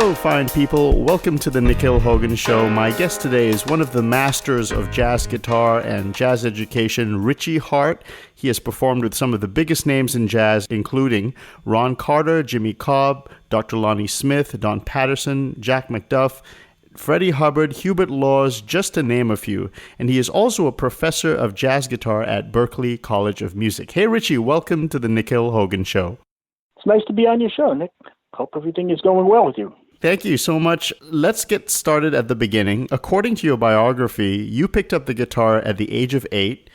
Hello, fine people. Welcome to the Nikhil Hogan Show. My guest today is one of the masters of jazz guitar and jazz education, Richie Hart. He has performed with some of the biggest names in jazz, including Ron Carter, Jimmy Cobb, Dr. Lonnie Smith, Don Patterson, Jack McDuff, Freddie Hubbard, Hubert Laws, just to name a few. And he is also a professor of jazz guitar at Berklee College of Music. Hey, Richie, welcome to the Nikhil Hogan Show. It's nice to be on your show, Nick. Hope everything is going well with you. Thank you so much. Let's get started at the beginning. According to your biography, you picked up the guitar at the age of 8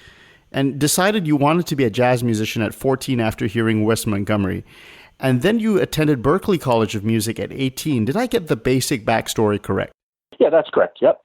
and decided you wanted to be a jazz musician at 14 after hearing Wes Montgomery. And then you attended Berklee College of Music at 18. Did I get the basic backstory correct? Yeah, that's correct. Yep.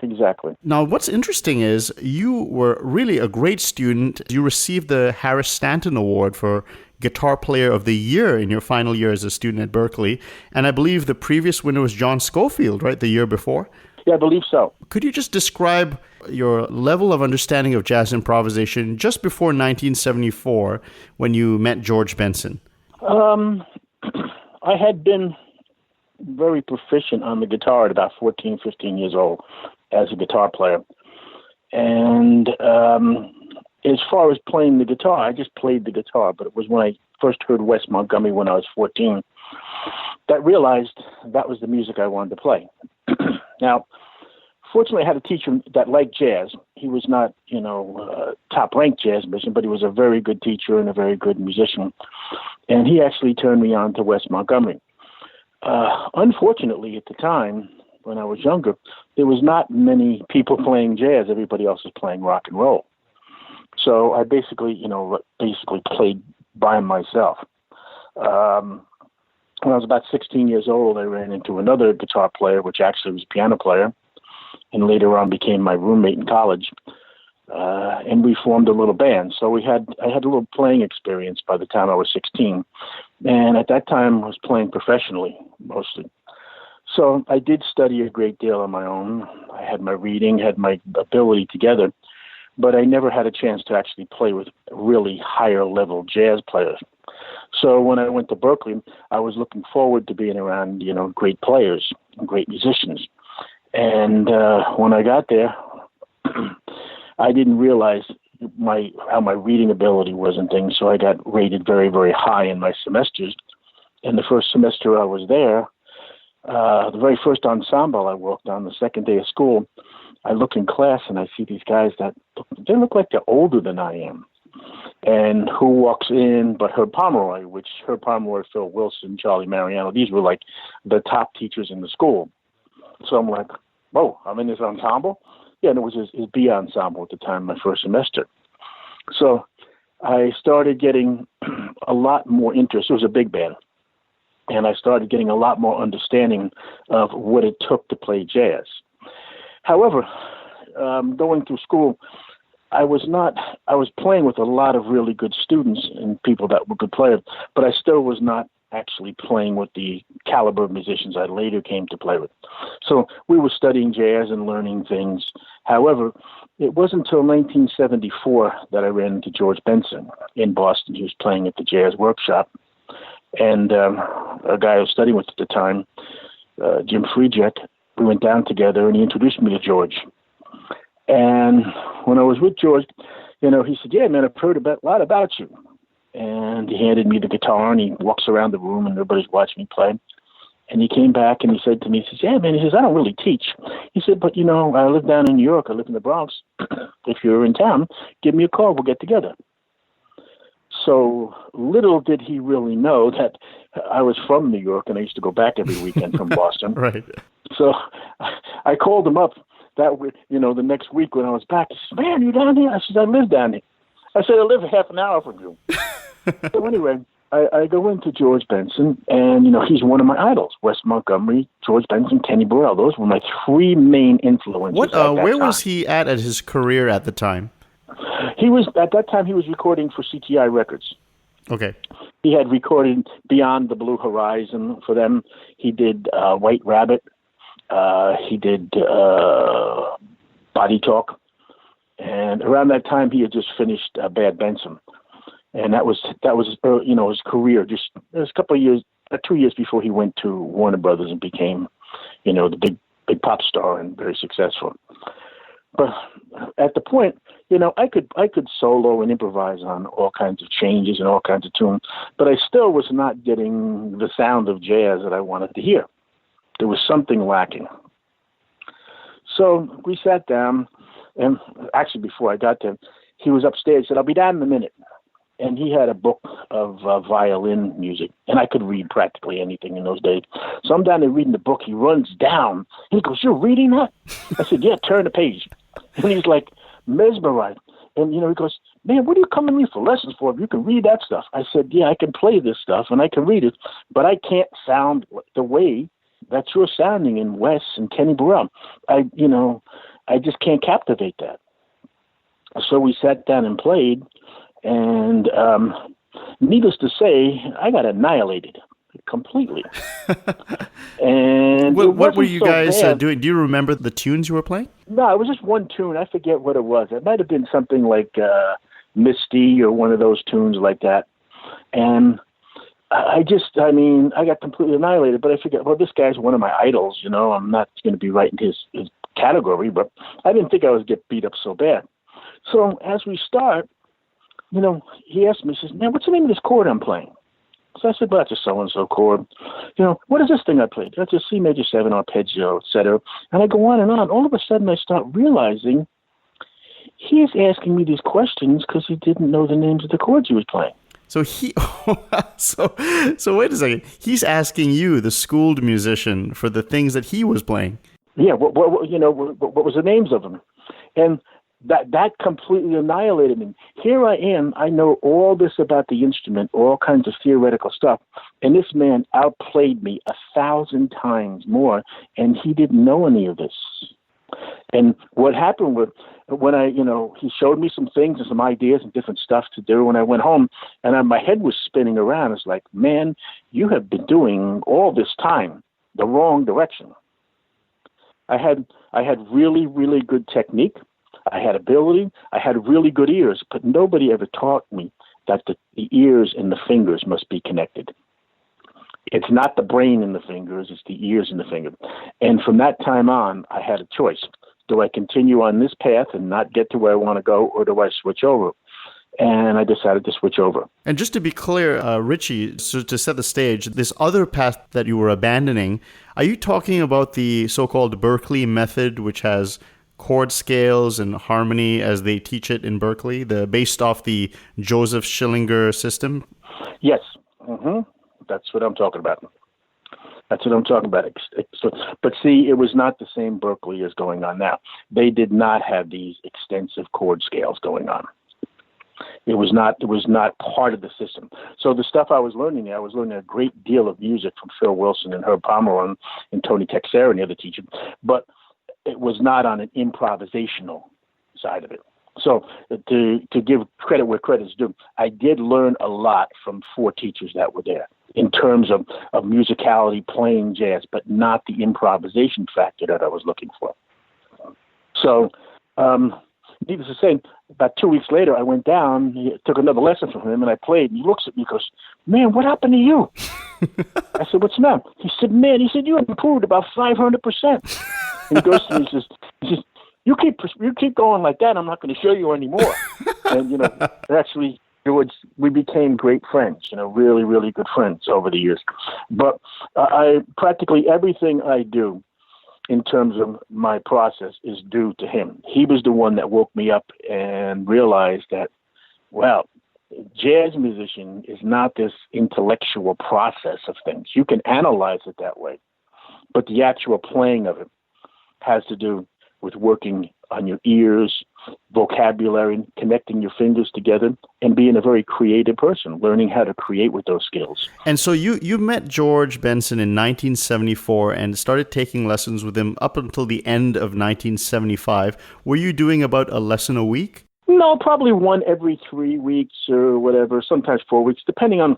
Exactly. Now, what's interesting is you were really a great student. You received the Harris Stanton Award for Guitar Player of the Year in your final year as a student at Berklee. And I believe the previous winner was John Scofield, right, the year before? Yeah, I believe so. Could you just describe your level of understanding of jazz improvisation just before 1974 when you met George Benson? I had been very proficient on the guitar at about 14, 15 years old as a guitar player. And as far as playing the guitar, I just played the guitar, but it was when I first heard Wes Montgomery when I was 14 that I realized that was the music I wanted to play. Now, fortunately, I had a teacher that liked jazz. He was not, top-ranked jazz musician, but he was a very good teacher and a very good musician. And he actually turned me on to Wes Montgomery. Unfortunately, at the time, when I was younger, there was not many people playing jazz. Everybody else was playing rock and roll. So I basically played by myself. When I was about 16 years old, I ran into another guitar player, which actually was a piano player, and later on became my roommate in college. And we formed a little band. So I had a little playing experience by the time I was 16. And at that time, I was playing professionally, mostly. So I did study a great deal on my own. I had my reading, had my ability together, but I never had a chance to actually play with really higher level jazz players. So when I went to Berklee, I was looking forward to being around, great players and great musicians. And when I got there, I didn't realize how my reading ability was and things, so I got rated very, very high in my semesters. And the first semester I was there, the very first ensemble I worked on, the second day of school, I look in class and I see these guys that look like they're older than I am. And who walks in but Herb Pomeroy, Phil Wilson, Charlie Mariano. These were like the top teachers in the school. So I'm like, whoa, I'm in this ensemble? Yeah, and it was his B ensemble at the time, my first semester. So I started getting a lot more interest. It was a big band. And I started getting a lot more understanding of what it took to play jazz. However, going through school, I was playing with a lot of really good students and people that were good players, but I still was not actually playing with the caliber of musicians I later came to play with. So we were studying jazz and learning things. However, it wasn't until 1974 that I ran into George Benson in Boston. He was playing at the Jazz Workshop. And a guy I was studying with at the time, Jim Friedrich, we went down together and he introduced me to George. And when I was with George, he said, yeah, man, I've heard a lot about you. And he handed me the guitar and he walks around the room and everybody's watching me play. And he came back and he said to me, he says, yeah, man, he says, I don't really teach. He said, but, I live down in New York. I live in the Bronx. If you're in town, give me a call. We'll get together. So little did he really know that I was from New York and I used to go back every weekend from Boston. Right. So I called him up the next week when I was back. He said, man, you down here? I said, I live down here. I said, I live half an hour from you. So anyway, I go into George Benson, and, he's one of my idols. Wes Montgomery, George Benson, Kenny Burrell. Those were my three main influences. Where was he at his career at the time? At that time, he was recording for CTI Records. Okay. He had recorded Beyond the Blue Horizon for them. He did White Rabbit. He did Body Talk. And around that time, he had just finished Bad Benson. And that was his career. Just a couple of years 2 years before he went to Warner Brothers and became, the big pop star and very successful. But at the point, I could solo and improvise on all kinds of changes and all kinds of tunes, but I still was not getting the sound of jazz that I wanted to hear. There was something lacking. So we sat down, and actually before I got there, he was upstairs. He said, "I'll be down in a minute." And he had a book of violin music, and I could read practically anything in those days. So I'm down there reading the book. He runs down. He goes, "You're reading that?" I said, "Yeah, turn the page." And he's like mesmerized. And, he goes, "Man, what are you coming to me for lessons for if you can read that stuff?" I said, "Yeah, I can play this stuff, and I can read it, but I can't sound the way that you're sounding in Wes and Kenny Burrell. I just can't captivate that." So we sat down and played, and needless to say, I got annihilated completely. And what were you guys doing? Do you remember the tunes you were playing? No, it was just one tune. I forget what it was. It might have been something like Misty or one of those tunes like that. And I got completely annihilated. But I figured, well, this guy's one of my idols. I'm not going to be right in his category, but I didn't think I would get beat up so bad. So as we start, he asked me, he says, "Man, what's the name of this chord I'm playing?" So I said, "Well, that's a so-and-so chord." "What is this thing I played?" "That's a C major 7 arpeggio, et cetera." And I go on and on. All of a sudden, I start realizing he's asking me these questions because he didn't know the names of the chords he was playing. So so wait a second. He's asking you, the schooled musician, for the things that he was playing. Yeah, what was the names of them? And that completely annihilated me. Here I am. I know all this about the instrument, all kinds of theoretical stuff, and this man outplayed me 1,000 times more, and he didn't know any of this. And what happened when he showed me some things and some ideas and different stuff to do when I went home, and my head was spinning around. It's like, man, you have been doing all this time the wrong direction. I had really, really good technique. I had ability. I had really good ears, but nobody ever taught me that the ears and the fingers must be connected. It's not the brain and the fingers, it's the ears and the finger. And from that time on, I had a choice. Do I continue on this path and not get to where I want to go, or do I switch over? And I decided to switch over. And just to be clear, Richie, so to set the stage, this other path that you were abandoning, are you talking about the so-called Berklee method, which has chord scales and harmony as they teach it in Berklee, based off the Joseph Schillinger system? Yes. Mm-hmm. That's what I'm talking about. But see, it was not the same Berklee as going on now. They did not have these extensive chord scales going on. It was not part of the system. So the stuff I was learning there, I was learning a great deal of music from Phil Wilson and Herb Pomeroy and Tony Texera and the other teacher, but it was not on an improvisational side of it. So to give credit where credit's due, I did learn a lot from 4 teachers that were there in terms of musicality, playing jazz, but not the improvisation factor that I was looking for. So, needless to say, about 2 weeks later, I went down, took another lesson from him, and I played. And he looks at me and goes, "Man, what happened to you?" I said, "What's the matter?" He said, "You improved about 500%. And he goes to me, he says, you keep going like that, I'm not going to show you anymore." And, actually, we became great friends, really, really good friends over the years. But I practically everything I do in terms of my process is due to him. He was the one that woke me up and realized that, well, jazz musician is not this intellectual process of things. You can analyze it that way, but the actual playing of it has to do with working on your ears, vocabulary, connecting your fingers together, and being a very creative person, learning how to create with those skills. And so you met George Benson in 1974 and started taking lessons with him up until the end of 1975. Were you doing about a lesson a week? No, probably one every 3 weeks or whatever, sometimes 4 weeks, depending on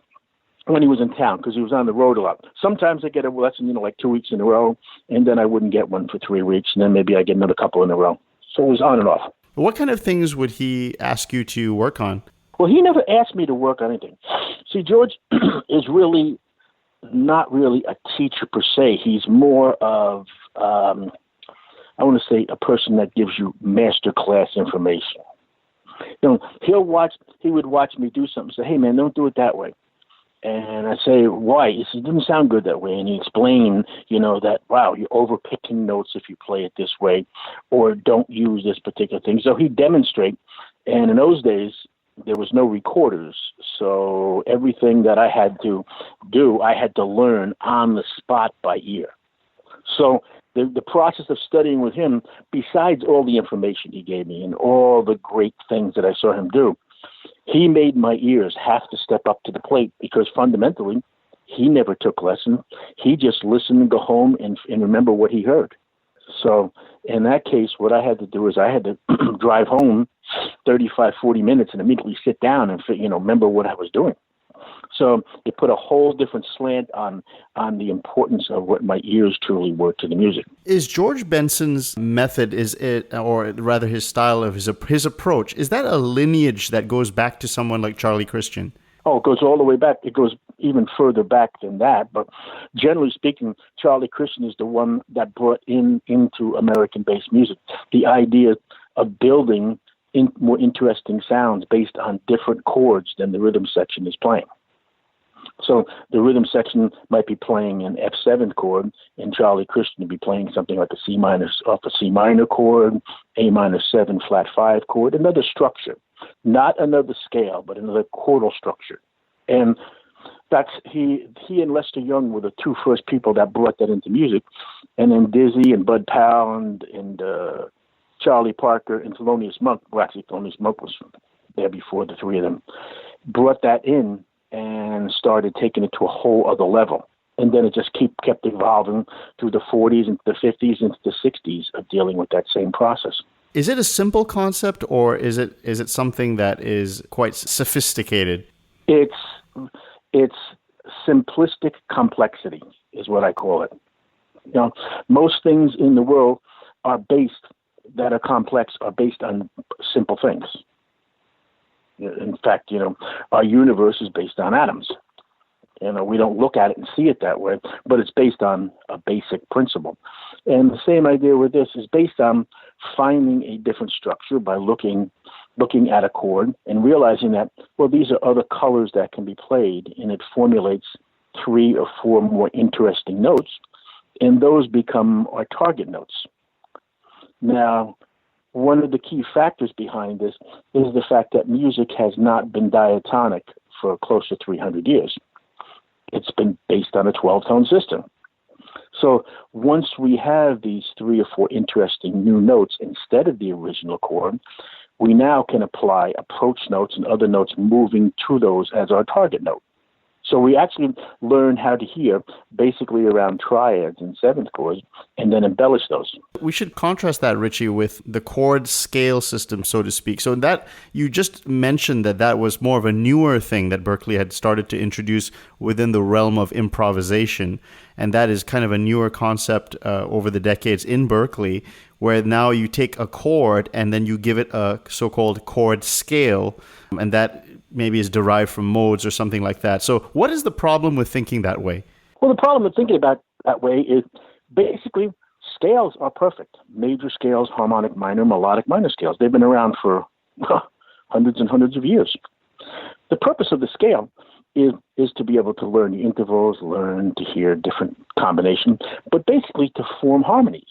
when he was in town, because he was on the road a lot. Sometimes I get a lesson, like 2 weeks in a row, and then I wouldn't get one for 3 weeks, and then maybe I get another couple in a row. So it was on and off. What kind of things would he ask you to work on? Well, he never asked me to work on anything. See, George is really not really a teacher per se. He's more of, I want to say, a person that gives you master class information. He would watch me do something, say, hey, man, don't do it that way. And I say, why? He says, it doesn't sound good that way. And he explained, that, wow, you're overpicking notes if you play it this way, or don't use this particular thing. So he'd demonstrate. And in those days, there was no recorders. So everything that I had to do, I had to learn on the spot by ear. So the process of studying with him, besides all the information he gave me and all the great things that I saw him do, he made my ears have to step up to the plate, because fundamentally, he never took lessons. He just listened and go home and remember what he heard. So in that case, what I had to do is I had to drive home 35, 40 minutes and immediately sit down and remember what I was doing. So it put a whole different slant on the importance of what my ears truly were to the music. Is George Benson's method, or rather his style of his approach, is that a lineage that goes back to someone like Charlie Christian? Oh, it goes all the way back. It goes even further back than that. But generally speaking, Charlie Christian is the one that brought into American-based music the idea of building more interesting sounds based on different chords than the rhythm section is playing. So the rhythm section might be playing an F7 chord, and Charlie Christian would be playing something like a C minor off a C minor chord, A minor 7 flat 5 chord, another structure, not another scale, but another chordal structure. And that's he and Lester Young were the two first people that brought that into music, and then Dizzy and Bud Powell and Charlie Parker and Thelonious Monk. Well, actually, Thelonious Monk was there before the three of them brought that in and started taking it to a whole other level. And then it just kept evolving through the 40s into the 50s into the 60s of dealing with that same process. Is it a simple concept, or is it something that is quite sophisticated? It's simplistic complexity is what I call it. Most things in the world that are complex are based on simple things. In fact, our universe is based on atoms. We don't look at it and see it that way, but it's based on a basic principle. And the same idea with this is based on finding a different structure by looking at a chord and realizing that, well, these are other colors that can be played, and it formulates 3 or 4 more interesting notes, and those become our target notes. Now, one of the key factors behind this is the fact that music has not been diatonic for close to 300 years. It's been based on a 12-tone system. So once we have these 3 or 4 interesting new notes instead of the original chord, we now can apply approach notes and other notes moving to those as our target note. So we actually learn how to hear basically around triads and 7th chords and then embellish those. We should contrast that, Richie, with the chord-scale system, so to speak. So that you just mentioned that was more of a newer thing that Berklee had started to introduce within the realm of improvisation. And that is kind of a newer concept over the decades in Berklee, where now you take a chord and then you give it a so-called chord scale, and that maybe is derived from modes or something like that. So what is the problem with thinking that way? Well, the problem with thinking about that way is basically scales are perfect. Major scales, harmonic minor, melodic minor scales. They've been around for hundreds and hundreds of years. The purpose of the scale is to be able to learn the intervals, learn to hear different combinations, but basically to form harmonies.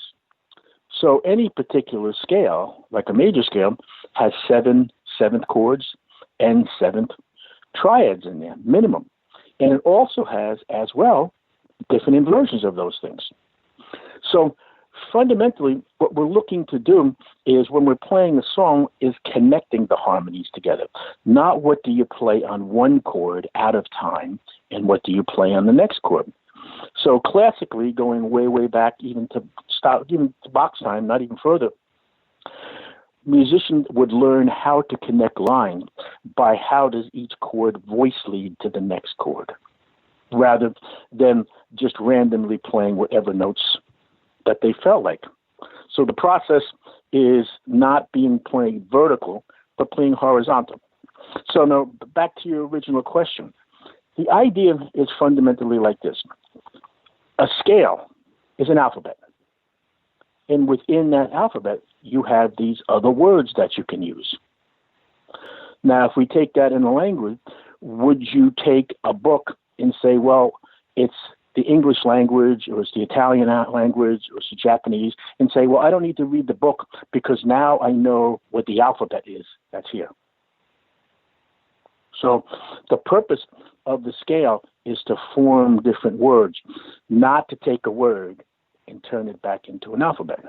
So any particular scale, like a major scale, has 7 7th chords and 7th triads in there, minimum. And it also has, as well, different inversions of those things. So fundamentally, what we're looking to do is when we're playing a song is connecting the harmonies together. Not what do you play on one chord out of time and what do you play on the next chord. So classically, going way, way back even to Bach's time, not even further, musicians would learn how to connect lines by how does each chord voice lead to the next chord, rather than just randomly playing whatever notes that they felt like. So the process is not playing vertical, but playing horizontal. So now back to your original question. The idea is fundamentally like this. A scale is an alphabet. And within that alphabet, you have these other words that you can use. Now, if we take that in a language, would you take a book and say, well, it's the English language, or it's the Italian language, or it's the Japanese, and say, well, I don't need to read the book because now I know what the alphabet is that's here. So the purpose of the scale is to form different words, not to take a word and turn it back into an alphabet.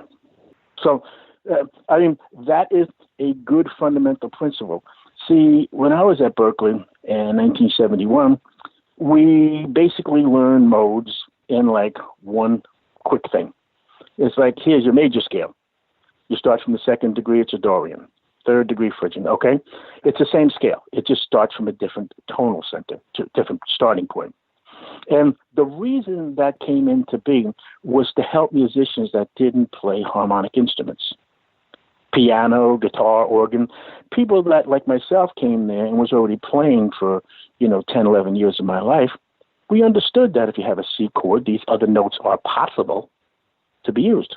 So, that is a good fundamental principle. See, when I was at Berklee in 1971, we basically learned modes in like one quick thing. It's like, here's your major scale. You start from the second degree, it's a Dorian. Third degree Phrygian, okay? It's the same scale. It just starts from a different tonal center, different starting point. And the reason that came into being was to help musicians that didn't play harmonic instruments. Piano, guitar, organ, people that, like myself, came there and was already playing for, 10, 11 years of my life. We understood that if you have a C chord, these other notes are possible to be used.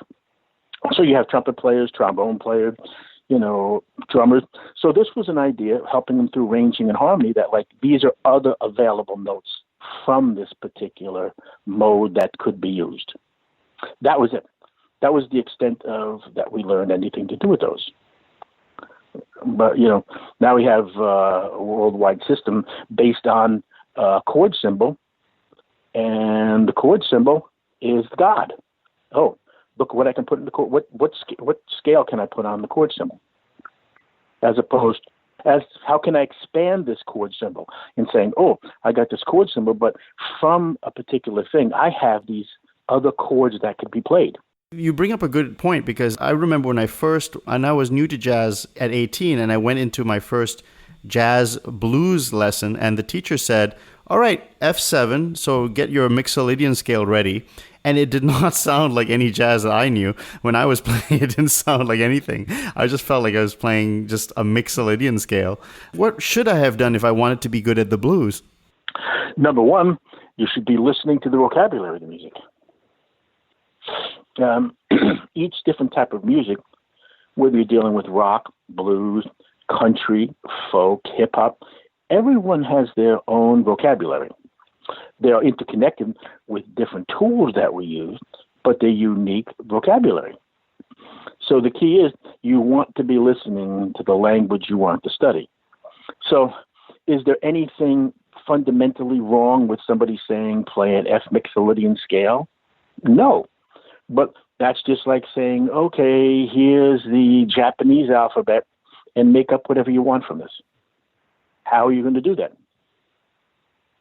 So you have trumpet players, trombone players, drummers. So this was an idea of helping them through ranging and harmony that, like, these are other available notes from this particular mode that could be used. That was it. That was the extent of that we learned anything to do with those. But, now we have a worldwide system based on a chord symbol, and the chord symbol is God. Oh, look what I can put in the chord. What scale can I put on the chord symbol? As opposed as how can I expand this chord symbol in saying, oh, I got this chord symbol, but from a particular thing, I have these other chords that could be played. You bring up a good point, because I remember when I was new to jazz at 18, and I went into my first jazz blues lesson, and the teacher said, all right, F7, so get your Mixolydian scale ready. And it did not sound like any jazz that I knew. When I was playing, it didn't sound like anything. I just felt like I was playing just a Mixolydian scale. What should I have done if I wanted to be good at the blues? Number one, you should be listening to the vocabulary of the music. Each different type of music, whether you're dealing with rock, blues, country, folk, hip-hop, everyone has their own vocabulary. They are interconnected with different tools that we use, but they're unique vocabulary. So the key is you want to be listening to the language you want to study. So is there anything fundamentally wrong with somebody saying play an F Mixolydian scale? No. But that's just like saying, okay, here's the Japanese alphabet and make up whatever you want from this. How are you going to do that?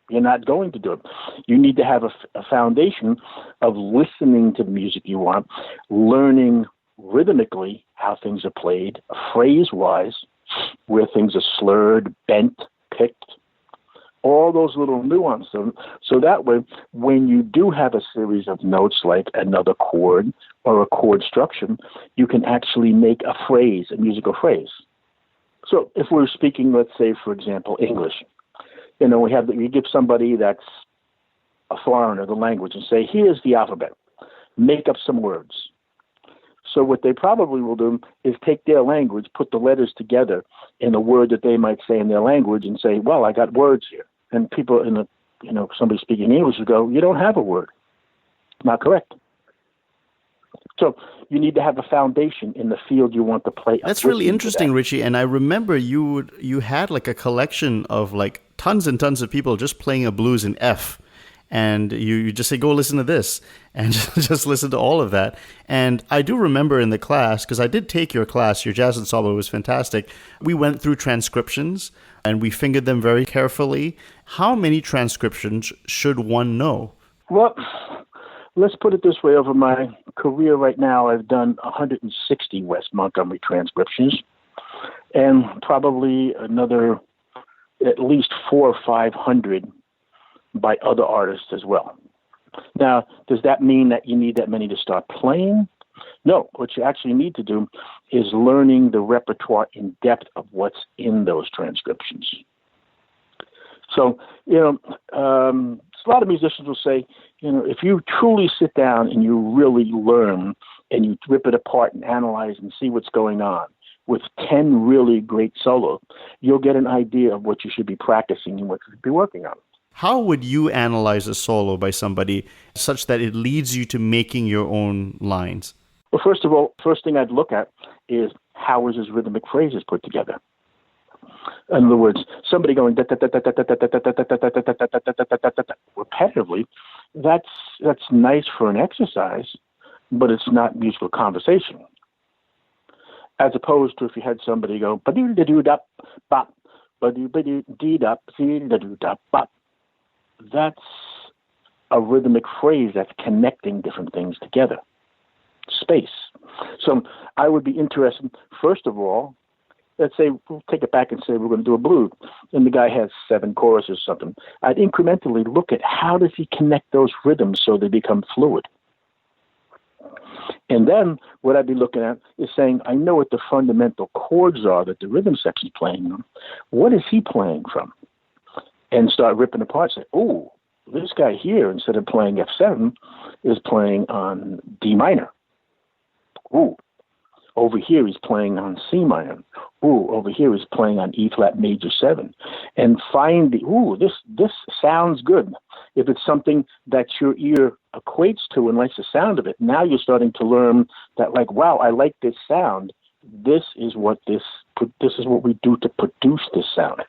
You're not going to do it. You need to have a foundation of listening to the music you want, learning rhythmically how things are played, phrase-wise, where things are slurred, bent, picked, all those little nuances. So that way, when you do have a series of notes like another chord or a chord structure, you can actually make a phrase, a musical phrase. So if we're speaking, let's say, for example, English, we give somebody that's a foreigner the language and say, here's the alphabet, make up some words. So what they probably will do is take their language, put the letters together in a word that they might say in their language and say, well, I got words here. And people somebody speaking English will go, you don't have a word. Not correct. So you need to have a foundation in the field you want to play. That's really interesting, Richie. And I remember you had like a collection of like tons and tons of people just playing a blues in F. And you just say, go listen to this, and just listen to all of that. And I do remember in the class, because I did take your class, your jazz ensemble was fantastic. We went through transcriptions, and we fingered them very carefully. How many transcriptions should one know? Well, let's put it this way. Over my career right now, I've done 160 West Montgomery transcriptions, and probably another at least 400 or 500 by other artists as well. Now, does that mean that you need that many to start playing? No, what you actually need to do is learning the repertoire in depth of what's in those transcriptions. So, a lot of musicians will say, if you truly sit down and you really learn and you rip it apart and analyze and see what's going on with 10 really great solos, you'll get an idea of what you should be practicing and what you should be working on. How would you analyze a solo by somebody such that it leads you to making your own lines? Well, first of all, first thing I'd look at is how is his rhythmic phrases put together. In other words, somebody going repetitively, that's nice for an exercise, but it's not musical conversation. As opposed to if you had somebody go ba-doo-da-doo-dop, bop, ba-doo-ba-doo-dee-dop, see-da-doo-dop, bop. That's a rhythmic phrase that's connecting different things together. Space. So I would be interested, first of all, let's say, we'll take it back and say we're going to do a blues, and the guy has 7 choruses or something. I'd incrementally look at how does he connect those rhythms so they become fluid. And then what I'd be looking at is saying, I know what the fundamental chords are that the rhythm section's playing on. What is he playing from? And start ripping apart. Say, oh, this guy here, instead of playing F7, is playing on D minor. Ooh, over here he's playing on C minor. Ooh, over here he's playing on E flat major 7. And find this sounds good. If it's something that your ear equates to and likes the sound of it, now you're starting to learn that, like, wow, I like this sound. This is what we do to produce this sound.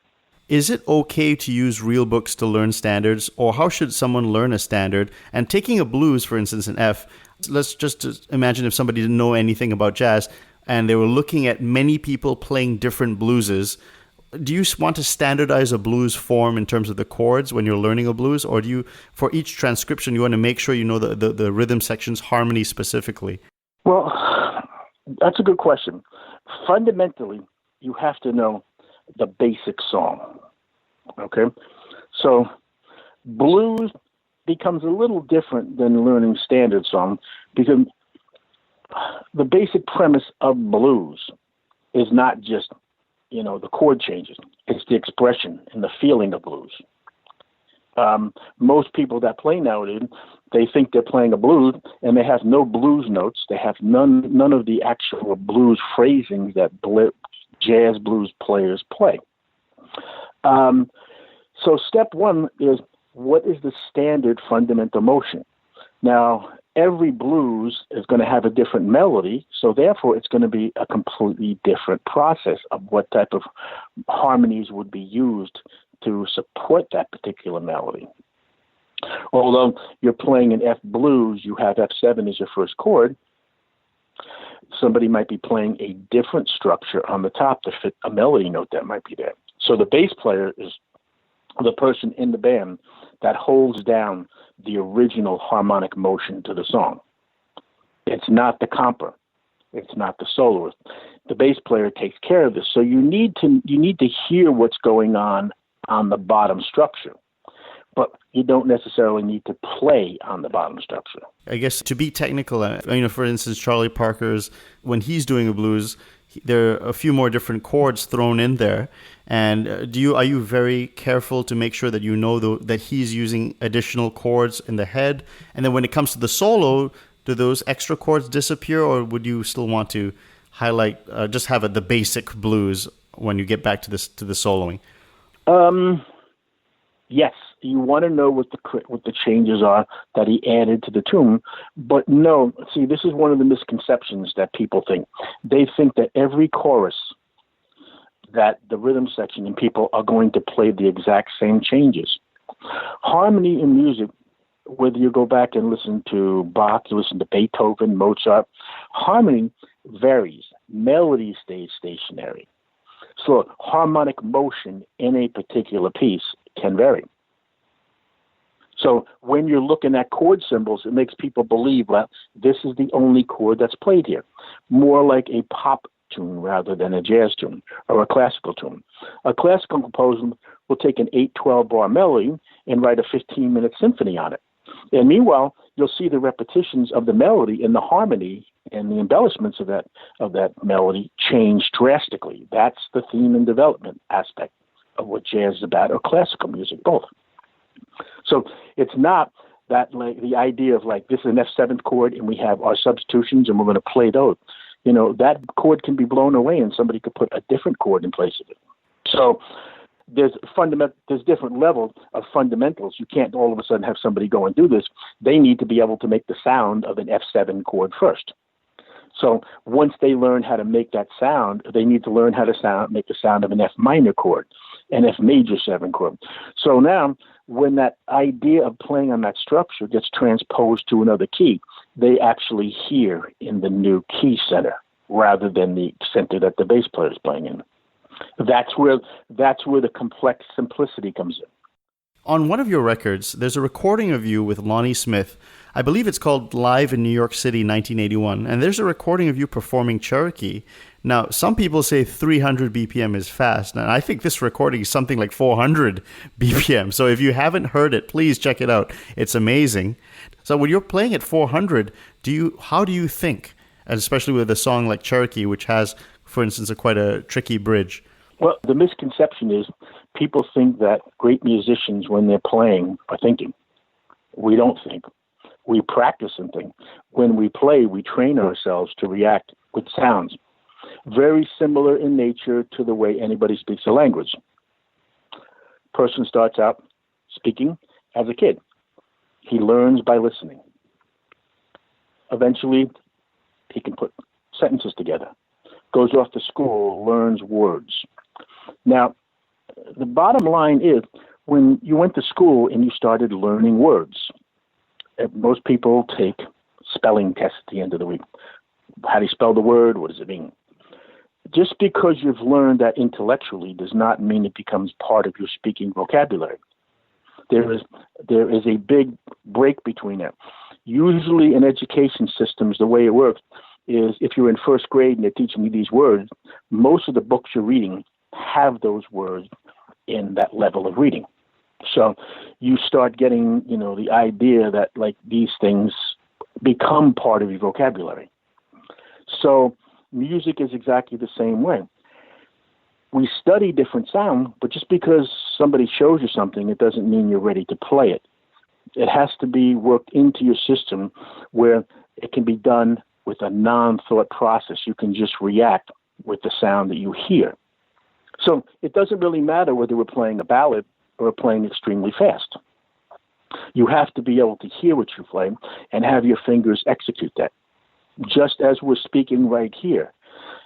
Is it okay to use real books to learn standards, or how should someone learn a standard? And taking a blues, for instance, in F, let's just imagine if somebody didn't know anything about jazz and they were looking at many people playing different blueses. Do you want to standardize a blues form in terms of the chords when you're learning a blues, or do you, for each transcription, you want to make sure you know the rhythm section's harmony specifically? Well, that's a good question. Fundamentally, you have to know the basic song. Okay? So blues becomes a little different than learning standard song, because the basic premise of blues is not just, the chord changes. It's the expression and the feeling of blues. Most people that play nowadays, they think they're playing a blues and they have no blues notes. They have none of the actual blues phrasings that jazz blues players play. So step one is, what is the standard fundamental motion? Now, every blues is going to have a different melody, so therefore it's going to be a completely different process of what type of harmonies would be used to support that particular melody. Although you're playing an F blues, you have F7 as your first chord, somebody might be playing a different structure on the top to fit a melody note that might be there. So the bass player is the person in the band that holds down the original harmonic motion to the song. It's not the comper. It's not the soloist. The bass player takes care of this. So you need to hear what's going on the bottom structure, but you don't necessarily need to play on the bottom structure. I guess to be technical, for instance, Charlie Parker's, when he's doing a blues, there are a few more different chords thrown in there. And are you very careful to make sure that you know that he's using additional chords in the head? And then when it comes to the solo, do those extra chords disappear, or would you still want to highlight, just have the basic blues when you get back to the soloing? Yes, you want to know what the changes are that he added to the tune, but no. See, this is one of the misconceptions that people think. They think that every chorus, that the rhythm section and people are going to play the exact same changes. Harmony in music, whether you go back and listen to Bach, you listen to Beethoven, Mozart, harmony varies. Melody stays stationary. So harmonic motion in a particular piece can vary. So when you're looking at chord symbols, it makes people believe, well, this is the only chord that's played here. More like a pop tune rather than a jazz tune or a classical tune. A classical composer will take an 8-12 bar melody and write a 15-minute symphony on it. And meanwhile, you'll see the repetitions of the melody and the harmony and the embellishments of that melody change drastically. That's the theme and development aspect of what jazz is about, or classical music, both. So it's not that like the idea of like this is an F7 chord and we have our substitutions and we're going to play those. That chord can be blown away and somebody could put a different chord in place of it. So there's different levels of fundamentals. You can't all of a sudden have somebody go and do this. They need to be able to make the sound of an F7 chord first. So once they learn how to make that sound, they need to learn how to make the sound of an F minor chord, an F major 7 chord. So now when that idea of playing on that structure gets transposed to another key, they actually hear in the new key center rather than the center that the bass player is playing in. That's where the complex simplicity comes in. On one of your records, there's a recording of you with Lonnie Smith. I believe it's called Live in New York City, 1981. And there's a recording of you performing Cherokee. Now, some people say 300 BPM is fast. And I think this recording is something like 400 BPM. So if you haven't heard it, please check it out. It's amazing. So when you're playing at 400, how do you think, and especially with a song like Cherokee, which has, for instance, quite a tricky bridge? Well, the misconception is people think that great musicians, when they're playing, are thinking. We don't think. We practice and think. When we play, we train ourselves to react with sounds. Very similar in nature to the way anybody speaks a language. Person starts out speaking as a kid. He learns by listening. Eventually, he can put sentences together. Goes off to school, learns words. Now, the bottom line is, when you went to school and you started learning words, most people take spelling tests at the end of the week. How do you spell the word? What does it mean? Just because you've learned that intellectually does not mean it becomes part of your speaking vocabulary. There is a big break between that. Usually in education systems, the way it works is if you're in first grade and they're teaching you these words, most of the books you're reading have those words in that level of reading. So you start getting, the idea that like these things become part of your vocabulary. So music is exactly the same way. We study different sound, but just because somebody shows you something, it doesn't mean you're ready to play it. It has to be worked into your system where it can be done with a non-thought process. You can just react with the sound that you hear. So it doesn't really matter whether we're playing a ballad or playing extremely fast. You have to be able to hear what you play and have your fingers execute that. Just as we're speaking right here,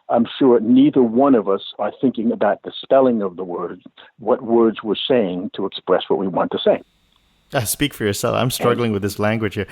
I'm sure neither one of us are thinking about the spelling of the words, what words we're saying to express what we want to say. Speak for yourself. I'm struggling with this language here.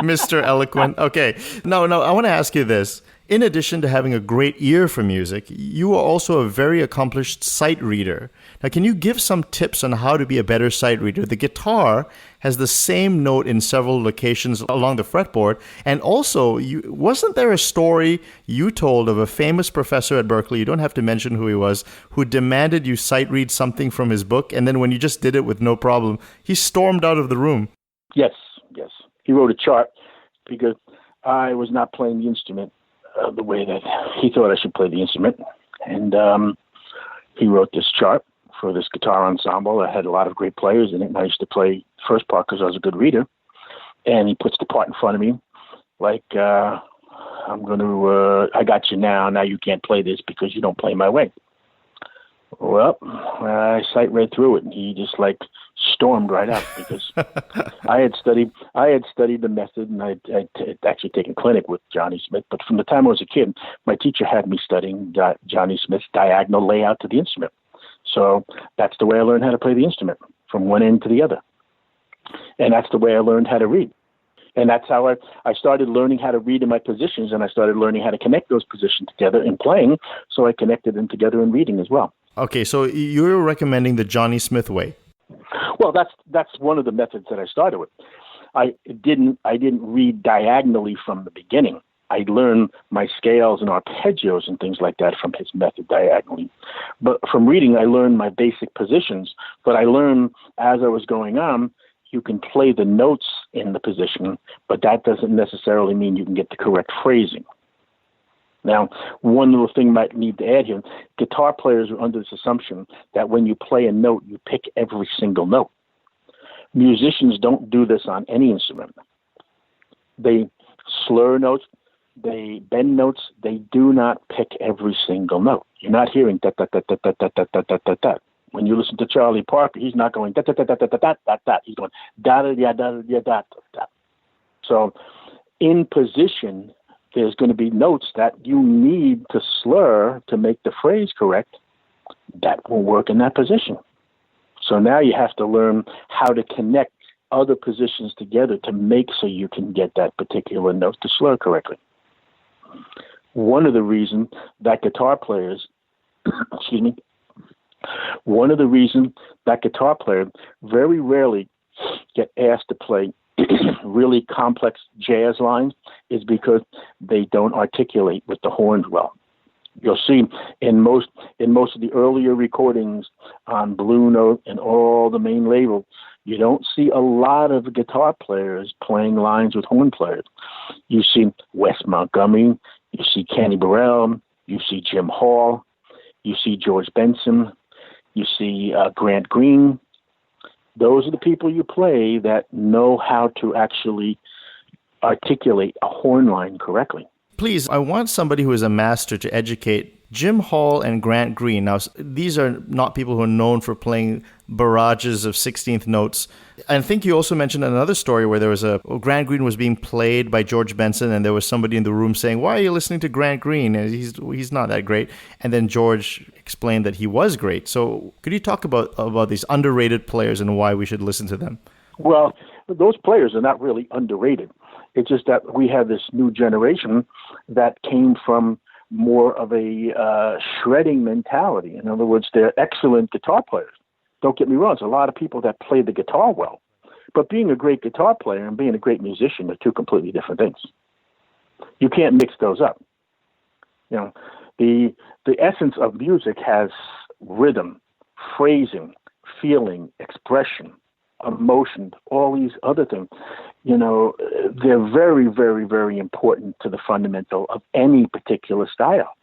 Mr. Eloquent. Okay. No, I want to ask you this. In addition to having a great ear for music, you are also a very accomplished sight reader. Now, can you give some tips on how to be a better sight reader? The guitar has the same note in several locations along the fretboard. And also, wasn't there a story you told of a famous professor at Berklee, you don't have to mention who he was, who demanded you sight read something from his book, and then when you just did it with no problem, he stormed out of the room? Yes. He wrote a chart because I was not playing the instrument the way that he thought I should play the instrument. And he wrote this chart for this guitar ensemble that had a lot of great players in it. And I used to play the first part because I was a good reader. And he puts the part in front of me like, I got you now. Now you can't play this because you don't play my way. Well, I sight read through it, and he just like stormed right out because I had studied the method, and I'd actually taken clinic with Johnny Smith. But from the time I was a kid, my teacher had me studying Johnny Smith's diagonal layout to the instrument. So that's the way I learned how to play the instrument, from one end to the other. And that's the way I learned how to read. And that's how I started learning how to read in my positions, and I started learning how to connect those positions together in playing, so I connected them together in reading as well. Okay, so you're recommending the Johnny Smith way. Well, that's one of the methods that I started with. I didn't read diagonally from the beginning. I learned my scales and arpeggios and things like that from his method diagonally. But from reading, I learned my basic positions. But I learned as I was going on, you can play the notes in the position, but that doesn't necessarily mean you can get the correct phrasing. Now, one little thing I might need to add here, guitar players are under this assumption that when you play a note, you pick every single note. Musicians don't do this on any instrument. They slur notes, they bend notes, they do not pick every single note. You're not hearing da da da da da da da da da da da. When you listen to Charlie Parker, he's not going da da da da da da da da da. He's going da da da da da da da. So, in position, there's going to be notes that you need to slur to make the phrase correct. That will work in that position. So now you have to learn how to connect other positions together to make so you can get that particular note to slur correctly. One of the reasons that guitar players, one of the reasons that guitar players very rarely get asked to play really complex jazz lines is because they don't articulate with the horns well. You'll see in most of the earlier recordings on Blue Note and all the main labels, you don't see a lot of guitar players playing lines with horn players. You see Wes Montgomery, you see Kenny Burrell, you see Jim Hall, you see George Benson, you see Grant Green. Those are the people you play that know how to actually articulate a horn line correctly. Please, I want somebody who is a master to educate Jim Hall and Grant Green. Now, these are not people who are known for playing barrages of 16th notes. I think you also mentioned another story where there was Grant Green was being played by George Benson, and there was somebody in the room saying, "Why are you listening to Grant Green? And he's not that great." And then George explained that he was great. So could you talk about these underrated players and why we should listen to them? Well, those players are not really underrated. It's just that we have this new generation that came from more of a shredding mentality. In other words, they're excellent guitar players. Don't get me wrong, there's a lot of people that play the guitar well. But being a great guitar player and being a great musician are two completely different things. You can't mix those up. You know, the essence of music has rhythm, phrasing, feeling, expression, emotion, all these other things. You know, they're very, very, very important to the fundamental of any particular style.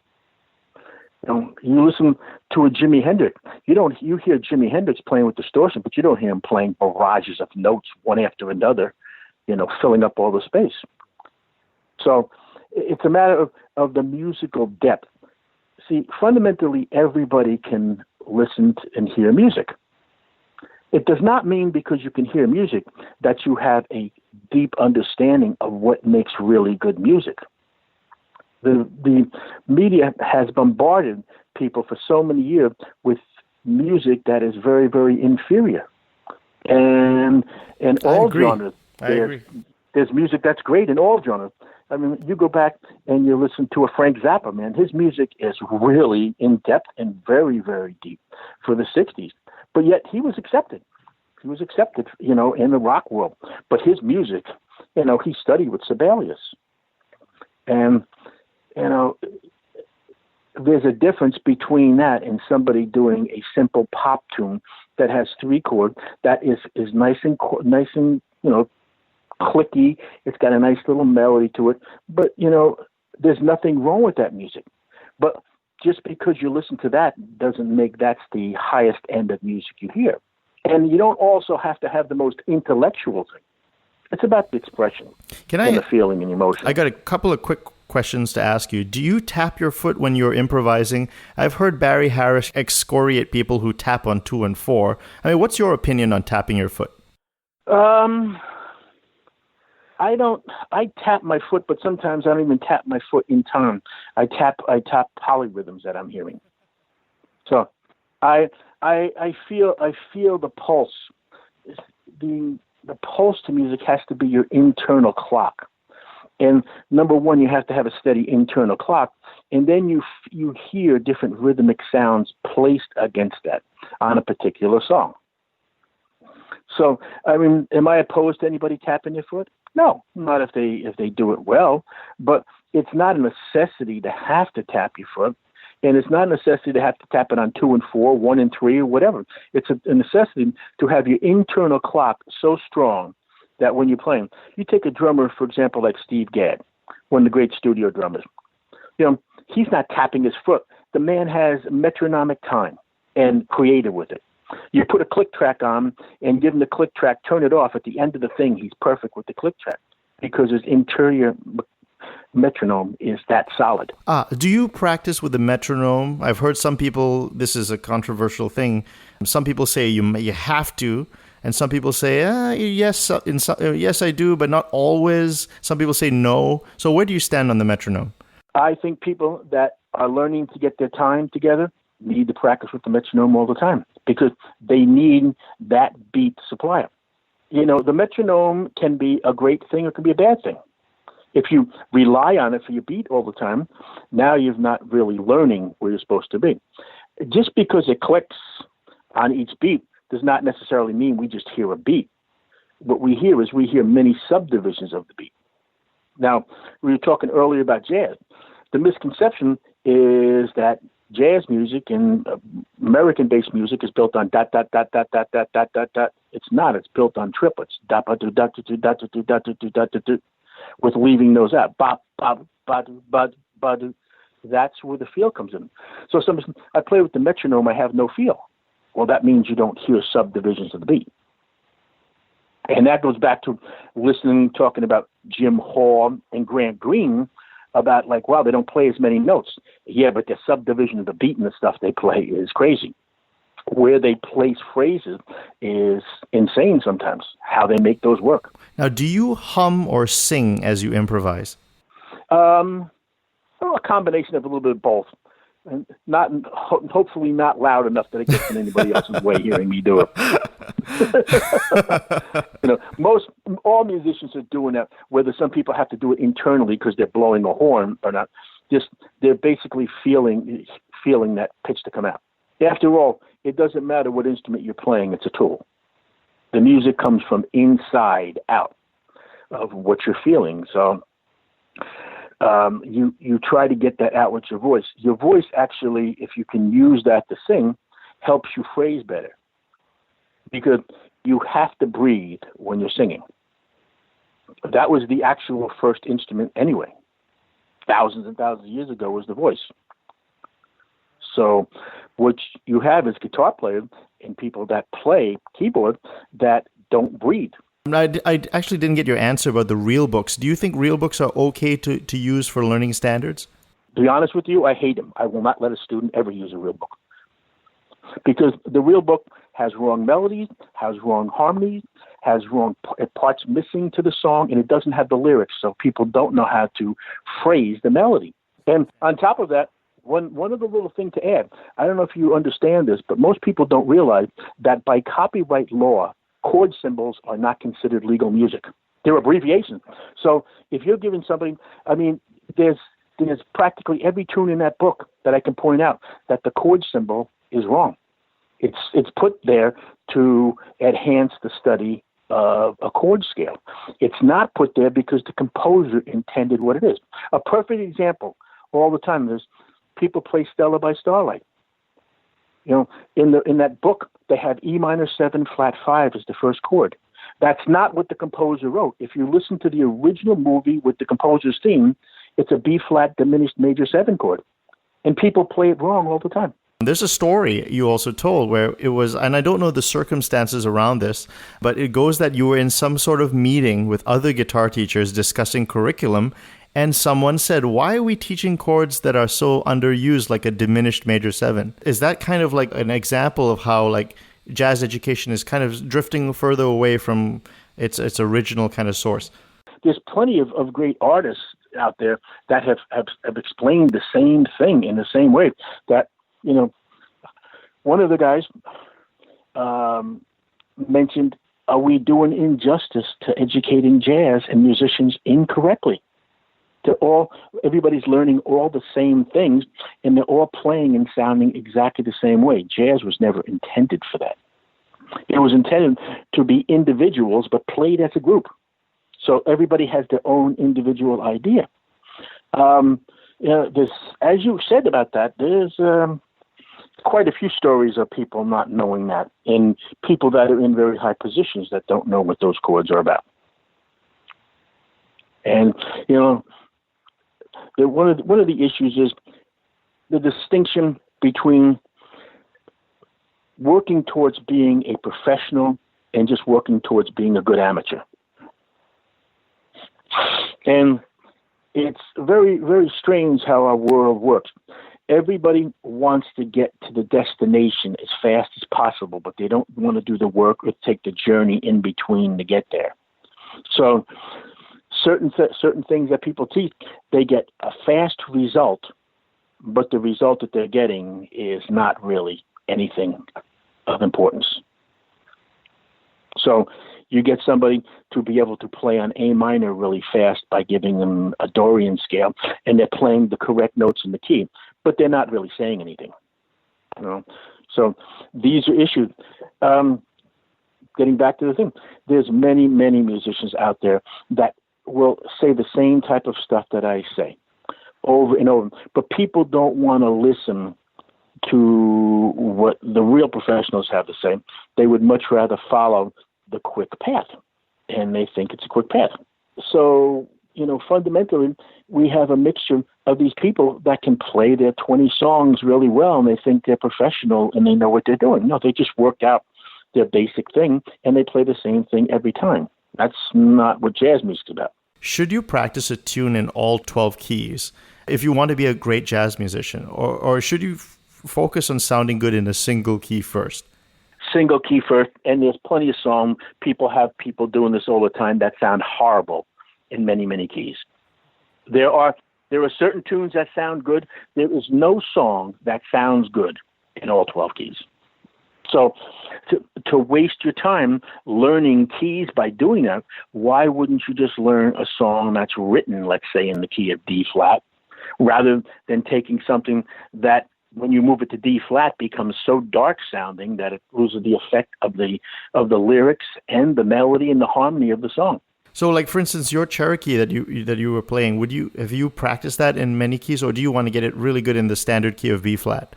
You know, you listen to a Jimi Hendrix. You hear Jimi Hendrix playing with distortion, but you don't hear him playing barrages of notes one after another, you know, filling up all the space. So it's a matter of the musical depth. See, fundamentally, everybody can listen to and hear music. It does not mean because you can hear music that you have a deep understanding of what makes really good music. The media has bombarded people for so many years with music that is very, very inferior. And in all genres, there's music that's great in all genres. I mean, you go back and you listen to a Frank Zappa, man. His music is really in-depth and very, very deep for the 60s. But yet he was accepted. He was accepted, you know, in the rock world. But his music, you know, he studied with Sibelius. And, you know, there's a difference between that and somebody doing a simple pop tune that has 3 chords that is nice and you know, clicky. It's got a nice little melody to it. But, you know, there's nothing wrong with that music. But just because you listen to that doesn't make that's the highest end of music you hear. And you don't also have to have the most intellectual thing. It's about the expression and the feeling and emotion. I got a couple of quick questions to ask you. Do you tap your foot when you're improvising? I've heard Barry Harris excoriate people who tap on 2 and 4. I mean, what's your opinion on tapping your foot? I tap my foot, but sometimes I don't even tap my foot in time. I tap polyrhythms that I'm hearing. So I feel the pulse. The pulse to music has to be your internal clock. And number one, you have to have a steady internal clock, and then you hear different rhythmic sounds placed against that on a particular song. So, I mean, am I opposed to anybody tapping their foot? No, not if they do it well. But it's not a necessity to have to tap your foot, and it's not a necessity to have to tap it on 2 and 4, 1 and 3, or whatever. It's a necessity to have your internal clock so strong that when you're playing, you take a drummer, for example, like Steve Gadd, one of the great studio drummers. You know, he's not tapping his foot. The man has metronomic time and creative with it. You put a click track on and give him the click track, turn it off. At the end of the thing, he's perfect with the click track because his interior metronome is that solid. Do you practice with the metronome? I've heard some people, this is a controversial thing, some people say you have to, and some people say, yes, yes I do, but not always. Some people say no. So where do you stand on the metronome? I think people that are learning to get their time together need to practice with the metronome all the time because they need that beat to supply it. You know, the metronome can be a great thing or it can be a bad thing. If you rely on it for your beat all the time, now you're not really learning where you're supposed to be. Just because it clicks on each beat does not necessarily mean we just hear a beat. What we hear is we hear many subdivisions of the beat. Now, we were talking earlier about jazz. The misconception is that jazz music and American-based music is built on dot, dot, dot, dot, dot, dot, dot, dot, dot. It's not. It's built on triplets. Dot, dot, dot, dot, dot, dot, dot, dot, dot, dot, dot, with leaving those out. Bop, bop, bop, bop, bop. That's where the feel comes in. So I play with the metronome, I have no feel. Well, that means you don't hear subdivisions of the beat. And that goes back to talking about Jim Hall and Grant Green about like, wow, they don't play as many notes. Yeah, but the subdivision of the beat and the stuff they play is crazy. Where they place phrases is insane sometimes, how they make those work. Now, do you hum or sing as you improvise? A combination of a little bit of both. And hopefully not loud enough that it gets in anybody else's way hearing me do it. All musicians are doing that, whether some people have to do it internally because they're blowing a horn or not. They're basically feeling that pitch to come out. After all, it doesn't matter what instrument you're playing, it's a tool. The music comes from inside out of what you're feeling. So you try to get that out with your voice. Your voice actually, if you can use that to sing, helps you phrase better. Because you have to breathe when you're singing. That was the actual first instrument anyway. Thousands and thousands of years ago was the voice. So what you have is guitar players and people that play keyboard that don't breathe. I actually didn't get your answer about the real books. Do you think real books are okay to use for learning standards? To be honest with you, I hate them. I will not let a student ever use a real book. Because the real book has wrong melodies, has wrong harmonies, has wrong parts missing to the song, and it doesn't have the lyrics, so people don't know how to phrase the melody. And on top of that, one other little thing to add, I don't know if you understand this, but most people don't realize that by copyright law, chord symbols are not considered legal music. They're abbreviations. So if you're giving somebody, there's practically every tune in that book that I can point out that the chord symbol is wrong. It's put there to enhance the study of a chord scale. It's not put there because the composer intended what it is. A perfect example all the time is people play Stella by Starlight. You know, in that book, they have E minor 7 flat 5 as the first chord. That's not what the composer wrote. If you listen to the original movie with the composer's theme, it's a B flat diminished major 7 chord. And people play it wrong all the time. There's a story you also told where it was, and I don't know the circumstances around this, but it goes that you were in some sort of meeting with other guitar teachers discussing curriculum, and someone said, why are we teaching chords that are so underused, like a diminished major 7? Is that kind of like an example of how like jazz education is kind of drifting further away from its original kind of source? There's plenty of great artists out there that have explained the same thing in the same way. That, you know, one of the guys mentioned, are we doing injustice to educating jazz and musicians incorrectly? Everybody's learning all the same things, and they're all playing and sounding exactly the same way. Jazz was never intended for that. It was intended to be individuals, but played as a group. So everybody has their own individual idea. As you said about that, there's quite a few stories of people not knowing that, and people that are in very high positions that don't know what those chords are about. And, you know, one of the issues is the distinction between working towards being a professional and just working towards being a good amateur. And it's very, very strange how our world works. Everybody wants to get to the destination as fast as possible, but they don't want to do the work or take the journey in between to get there. So certain things that people teach, they get a fast result, but the result that they're getting is not really anything of importance. So you get somebody to be able to play on A minor really fast by giving them a Dorian scale, and they're playing the correct notes in the key, but they're not really saying anything. You know? So these are issues. Getting back to the thing, there's many, many musicians out there that will say the same type of stuff that I say over and over, but people don't want to listen to what the real professionals have to say. They would much rather follow the quick path, and they think it's a quick path. So, you know, fundamentally, we have a mixture of these people that can play their 20 songs really well, and they think they're professional and they know what they're doing. No, they just worked out their basic thing, and they play the same thing every time. That's not what jazz music's about. Should you practice a tune in all 12 keys if you want to be a great jazz musician, or should you focus on sounding good in a single key first? Single key first, and there's plenty of songs. People doing this all the time that sound horrible in many, many keys. There are certain tunes that sound good. There is no song that sounds good in all 12 keys. So to waste your time learning keys by doing that, why wouldn't you just learn a song that's written, let's say, in the key of D flat, rather than taking something that when you move it to D flat becomes so dark sounding that it loses the effect of the lyrics and the melody and the harmony of the song. So, like, for instance, your Cherokee that you were playing, have you practiced that in many keys, or do you want to get it really good in the standard key of B flat?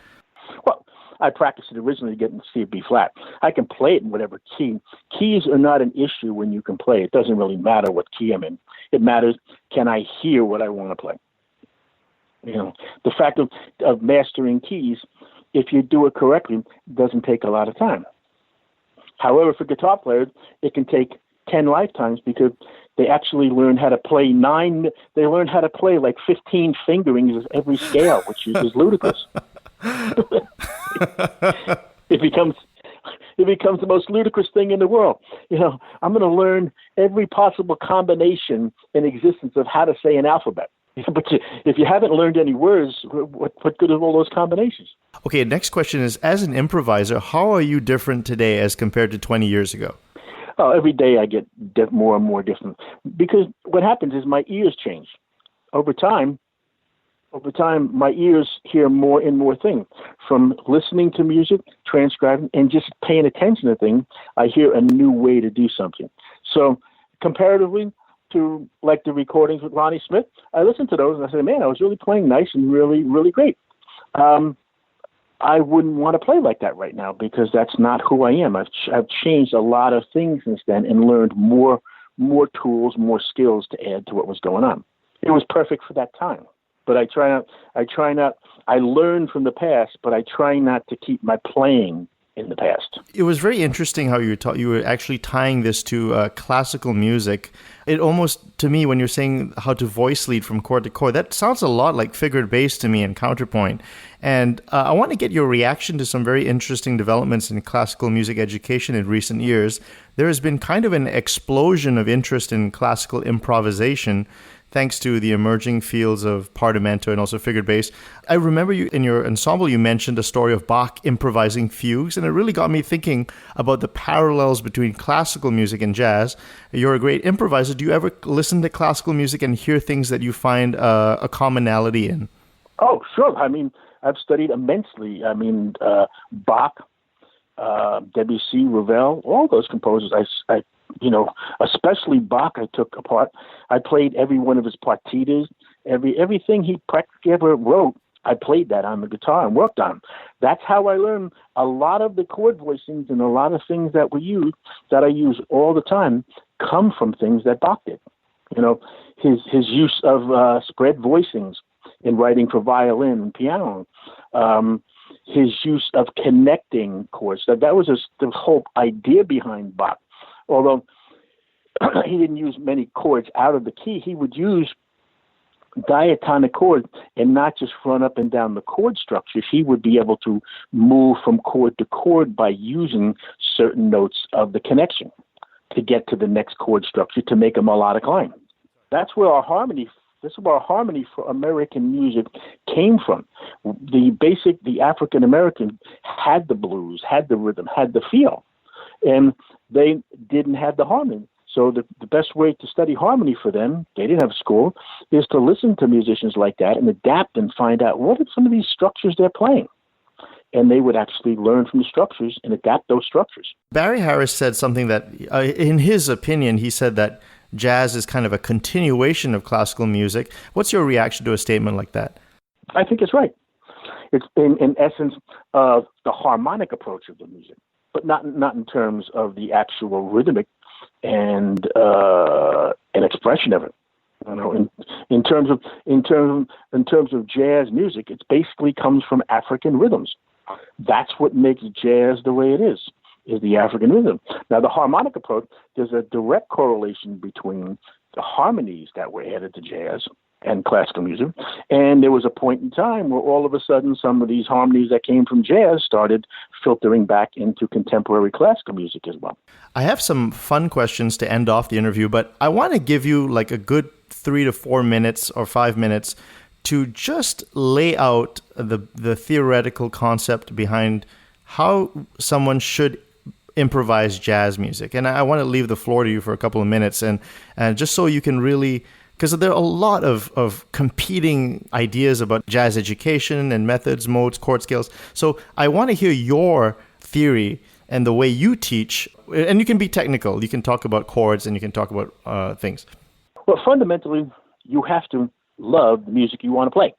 Well, I practiced it originally to get in the key of B flat. I can play it in whatever key. Keys are not an issue when you can play. It doesn't really matter what key I'm in. It matters, can I hear what I want to play? You know, the fact of mastering keys, if you do it correctly, doesn't take a lot of time. However, for guitar players, it can take 10 lifetimes because they actually learn how to play they learn how to play like 15 fingerings of every scale, which is ludicrous. It becomes the most ludicrous thing in the world. You know, I'm going to learn every possible combination in existence of how to say an alphabet. But if you haven't learned any words, what good are all those combinations? Okay, next question is, as an improviser, how are you different today as compared to 20 years ago? Oh, every day I get more and more different. Because what happens is my ears change. Over time, my ears hear more and more things. From listening to music, transcribing, and just paying attention to things, I hear a new way to do something. So comparatively to like the recordings with Lonnie Smith, I listened to those and I said, man, I was really playing nice and really, really great. I wouldn't want to play like that right now because that's not who I am. I've changed a lot of things since then and learned more tools, more skills to add to what was going on. It was perfect for that time. But I learned from the past, but I try not to keep my playing in the past. It was very interesting how you were actually tying this to classical music. It almost, to me, when you're saying how to voice lead from chord to chord, that sounds a lot like figured bass to me and counterpoint. And I want to get your reaction to some very interesting developments in classical music education in recent years. There has been kind of an explosion of interest in classical improvisation, thanks to the emerging fields of partimento and also figured bass. I remember you in your ensemble, you mentioned a story of Bach improvising fugues, and it really got me thinking about the parallels between classical music and jazz. You're a great improviser. Do you ever listen to classical music and hear things that you find a commonality in? Oh, sure. I mean, I've studied immensely. I mean, Bach, Debussy, Ravel, all those composers. I especially Bach, I took apart. I played every one of his partitas, everything he practically ever wrote. I played that on the guitar and worked on. That's how I learned a lot of the chord voicings and a lot of things that I use all the time come from things that Bach did. You know, his use of spread voicings in writing for violin and piano. His use of connecting chords. That was the whole idea behind Bach. Although he didn't use many chords out of the key, he would use diatonic chords and not just run up and down the chord structures. He would be able to move from chord to chord by using certain notes of the connection to get to the next chord structure to make a melodic line. That's where our harmony for American music came from. The African American had the blues, had the rhythm, had the feel, and they didn't have the harmony. So the best way to study harmony for them, they didn't have school, is to listen to musicians like that and adapt and find out what are some of these structures they're playing. And they would actually learn from the structures and adapt those structures. Barry Harris said something that, in his opinion, he said that jazz is kind of a continuation of classical music. What's your reaction to a statement like that? I think it's right. It's in essence of the harmonic approach of the music, but not in terms of the actual rhythmic and an expression of it. You know, in terms of jazz music, it basically comes from African rhythms. That's what makes jazz the way it is the African rhythm. Now, the harmonic approach, there's a direct correlation between the harmonies that were added to jazz and classical music. And there was a point in time where all of a sudden some of these harmonies that came from jazz started filtering back into contemporary classical music as well. I have some fun questions to end off the interview, but I want to give you like a good 3 to 4 minutes or 5 minutes to just lay out the theoretical concept behind how someone should improvise jazz music. And I want to leave the floor to you for a couple of minutes and just so you can really, because there are a lot of competing ideas about jazz education and methods, modes, chord scales. So I want to hear your theory and the way you teach, and you can be technical. You can talk about chords and you can talk about things. Well, fundamentally, you have to love the music you want to play.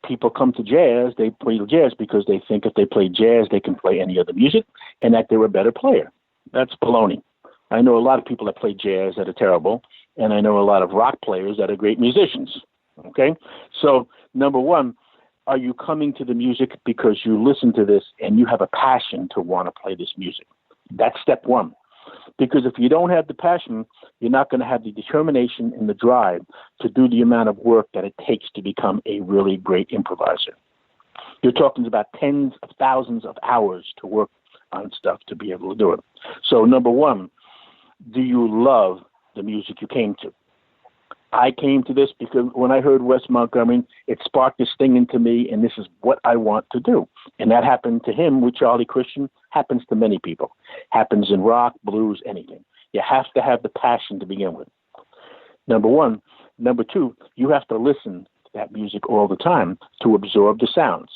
People come to jazz, they play jazz because they think if they play jazz, they can play any other music and that they're a better player. That's baloney. I know a lot of people that play jazz that are terrible, and I know a lot of rock players that are great musicians. Okay? So, number one, are you coming to the music because you listen to this and you have a passion to want to play this music? That's step one. Because if you don't have the passion, you're not going to have the determination and the drive to do the amount of work that it takes to become a really great improviser. You're talking about tens of thousands of hours to work on stuff to be able to do it. So number one, do you love the music you came to? I came to this because when I heard Wes Montgomery, it sparked this thing into me, and this is what I want to do. And that happened to him with Charlie Christian, happens to many people. Happens in rock, blues, anything. You have to have the passion to begin with. Number one. Number two, you have to listen to that music all the time to absorb the sounds.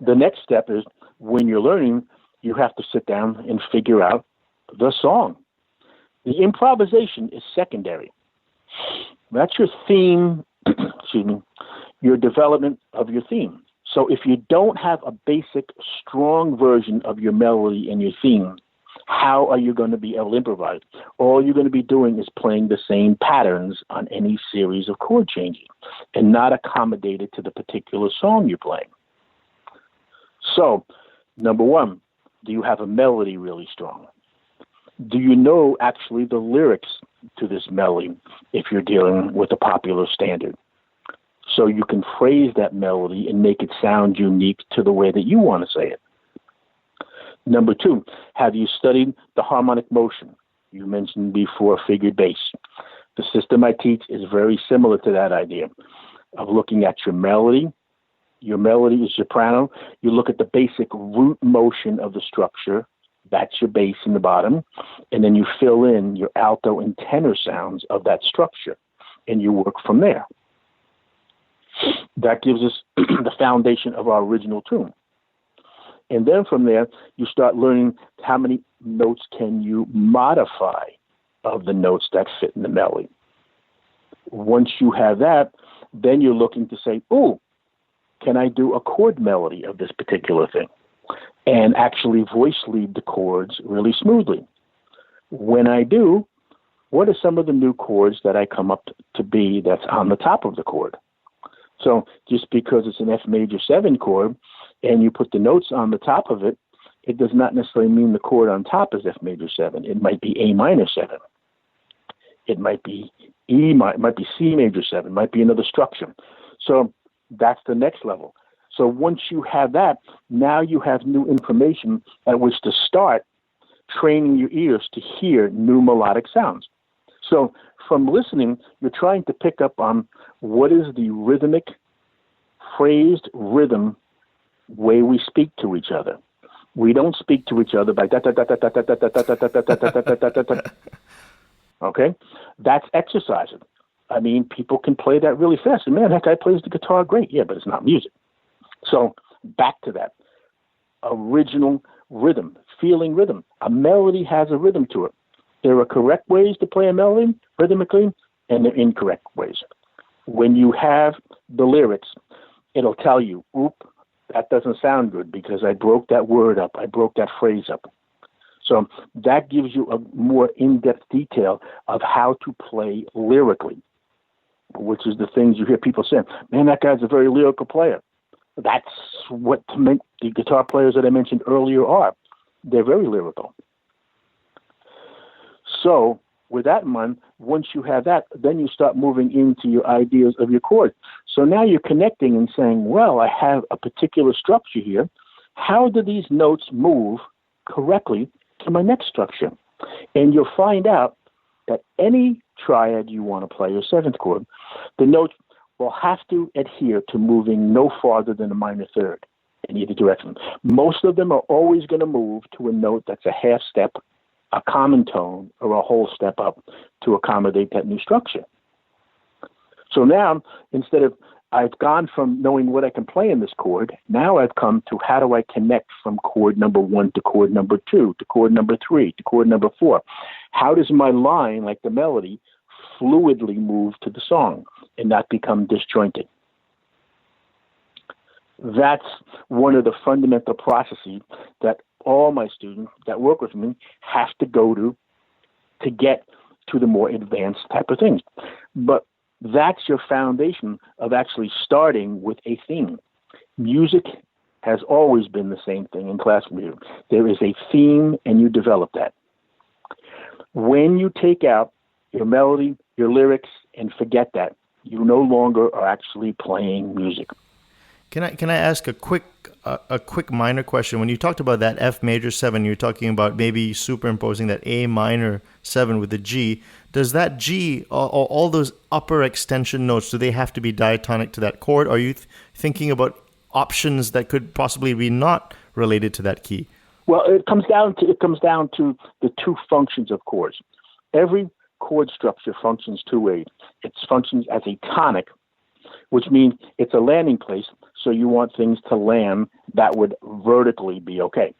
The next step is when you're learning, you have to sit down and figure out the song. The improvisation is secondary. That's your theme, your development of your theme. So if you don't have a basic, strong version of your melody and your theme, how are you going to be able to improvise? All you're going to be doing is playing the same patterns on any series of chord changes and not accommodated to the particular song you're playing. So, number one, do you have a melody really strong? Do you know actually the lyrics to this melody if you're dealing with a popular standard? So you can phrase that melody and make it sound unique to the way that you want to say it. Number two, have you studied the harmonic motion? You mentioned before figured bass. The system I teach is very similar to that idea of looking at your melody. Your melody is soprano. You look at the basic root motion of the structure. That's your bass in the bottom. And then you fill in your alto and tenor sounds of that structure. And you work from there. That gives us the foundation of our original tune. And then from there, you start learning how many notes can you modify of the notes that fit in the melody. Once you have that, then you're looking to say, oh, can I do a chord melody of this particular thing? And actually voice lead the chords really smoothly. When I do, what are some of the new chords that I come up to be that's on the top of the chord? So just because it's an F major 7 chord and you put the notes on the top of it, it does not necessarily mean the chord on top is F major 7. It might be A minor 7. It might be it might be C major 7, it might be another structure. So that's the next level. So once you have that, now you have new information at which to start training your ears to hear new melodic sounds. So from listening, you're trying to pick up on what is the rhythmic, phrased rhythm way we speak to each other. We don't speak to each other by da da da da da da da da da da da da da da da. Okay? That's exercising. I mean, people can play that really fast. And man, that guy plays the guitar great. Yeah, but it's not music. So back to that. Original rhythm, feeling rhythm. A melody has a rhythm to it. There are correct ways to play a melody rhythmically, and there are incorrect ways. When you have the lyrics, it'll tell you, oop, that doesn't sound good because I broke that word up. I broke that phrase up. So that gives you a more in-depth detail of how to play lyrically, which is the things you hear people saying, man, that guy's a very lyrical player. That's what the guitar players that I mentioned earlier are. They're very lyrical. So with that in mind, once you have that, then you start moving into your ideas of your chord. So now you're connecting and saying, well, I have a particular structure here. How do these notes move correctly to my next structure? And you'll find out that any triad you want to play, your 7th chord, the notes will have to adhere to moving no farther than a minor 3rd in either direction. Most of them are always going to move to a note that's a half step, a common tone, or a whole step up to accommodate that new structure. So now, instead of I've gone from knowing what I can play in this chord, now I've come to how do I connect from chord number 1 to chord number 2, to chord number 3, to chord number 4. How does my line, like the melody, fluidly move to the song and not become disjointed? That's one of the fundamental processes that all my students that work with me have to go to get to the more advanced type of things. But that's your foundation of actually starting with a theme. Music has always been the same thing in classical music. There is a theme, and you develop that. When you take out your melody, your lyrics, and forget that, you no longer are actually playing music. Can I ask a quick minor question? When you talked about that F major 7, you're talking about maybe superimposing that A minor 7 with the G. Does that G, all those upper extension notes, do they have to be diatonic to that chord? Or are you thinking about options that could possibly be not related to that key? Well, it comes down to the two functions of chords. Every chord structure functions two ways. It functions as a tonic, which means it's a landing place, so you want things to land that would vertically be okay.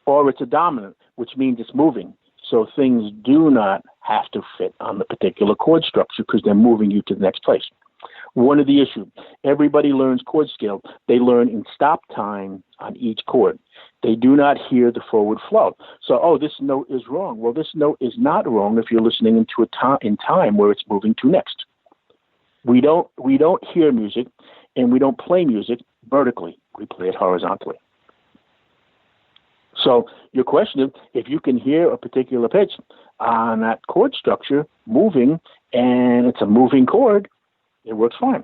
Or it's a dominant, which means it's moving, so things do not have to fit on the particular chord structure because they're moving you to the next place. One of the issues, everybody learns chord scale. They learn in stop time on each chord. They do not hear the forward flow. So, this note is wrong. Well, this note is not wrong if you're listening into in time where it's moving to next. We don't hear music, and we don't play music vertically. We play it horizontally. So your question is, if you can hear a particular pitch on that chord structure moving, and it's a moving chord, it works fine.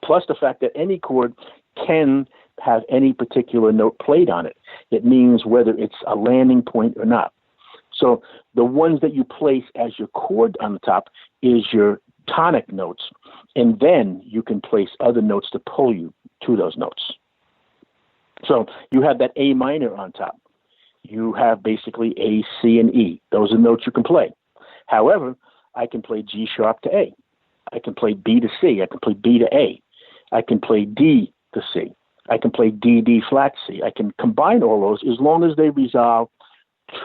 Plus the fact that any chord can have any particular note played on it. It means whether it's a landing point or not. So the ones that you place as your chord on the top is your tonic notes, and then you can place other notes to pull you to those notes. So you have that A minor on top. You have basically A, C, and E. Those are notes you can play. However, I can play G sharp to A. I can play B to C. I can play B to A. I can play D to C. I can play D, D flat C. I can combine all those as long as they resolve